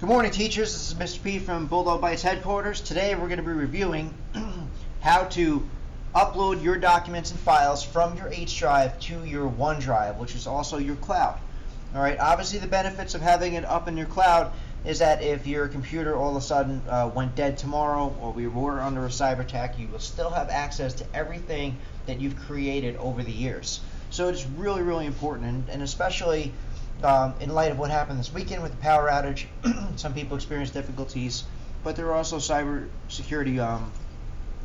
Good morning, teachers. This is Mr. P from Bulldog Bytes headquarters. Today we're going to be reviewing how to upload your documents and files from your H drive to your OneDrive, which is also your cloud. All right. Obviously, the benefits of having it up in your cloud is that if your computer all of a sudden went dead tomorrow, or we were under a cyber attack, you will still have access to everything that you've created over the years. So it's really, really important, and especially in light of what happened this weekend with the power outage. Some people experienced difficulties, but there are also cyber security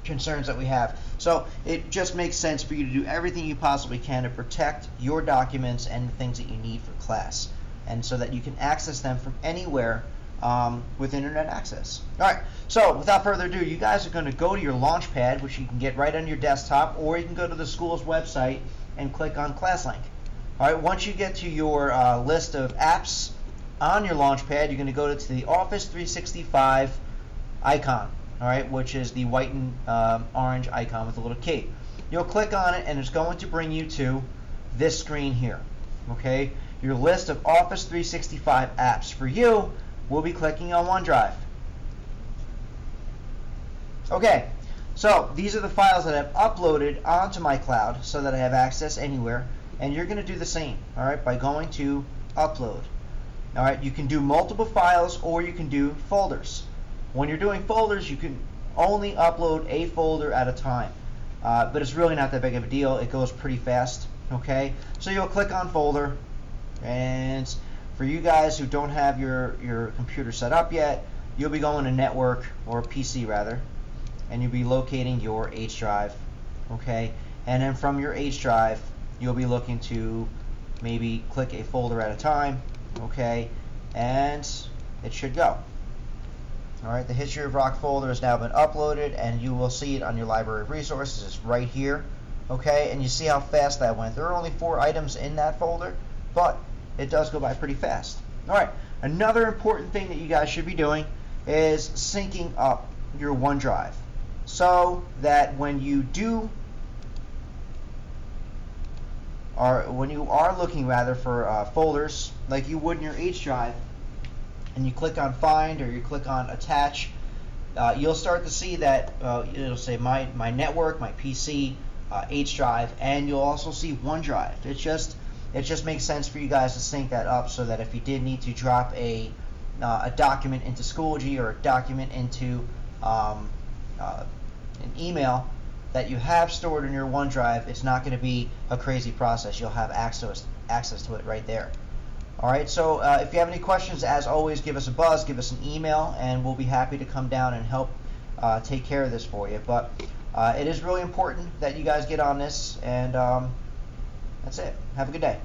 concerns that we have. So it just makes sense for you to do everything you possibly can to protect your documents and the things that you need for class, and so that you can access them from anywhere with internet access. All right, so without further ado, you guys are going to go to your Launchpad, which you can get right on your desktop, or you can go to the school's website and click on ClassLink. All right, once you get to your list of apps on your Launchpad, you're going to go to the Office 365 icon, all right, which is the white and orange icon with a little key. You'll click on it, and it's going to bring you to this screen here, okay? Your list of Office 365 apps. For you, we'll be clicking on OneDrive. Okay, so these are the files that I've uploaded onto my cloud so that I have access anywhere. And you're going to do the same, all right, by going to Upload. All right, you can do multiple files or you can do folders. When you're doing folders, you can only upload a folder at a time, but it's really not that big of a deal. It goes pretty fast, okay? So you'll click on Folder, and for you guys who don't have your computer set up yet, you'll be going to Network, or PC rather, and you'll be locating your H drive, okay? And then from your H drive, you'll be looking to maybe click a folder at a time, okay, and it should go. All right, the History of Rock folder has now been uploaded, and you will see it on your library of resources. It's right here, okay, and you see how fast that went. There are only 4 items in that folder, but it does go by pretty fast. All right, another important thing that you guys should be doing is syncing up your OneDrive, so that when you do when you are looking rather for folders like you would in your H drive, and you click on Find or you click on Attach, you'll start to see that it'll say my network, my PC, H drive, and you'll also see OneDrive. It just makes sense for you guys to sync that up, so that if you did need to drop a document into Schoology or a document into an email that you have stored in your OneDrive, it's not going to be a crazy process. You'll have access to it right there. All right, so if you have any questions, as always, give us a buzz, give us an email, and we'll be happy to come down and help take care of this for you. But it is really important that you guys get on this, and that's it. Have a good day.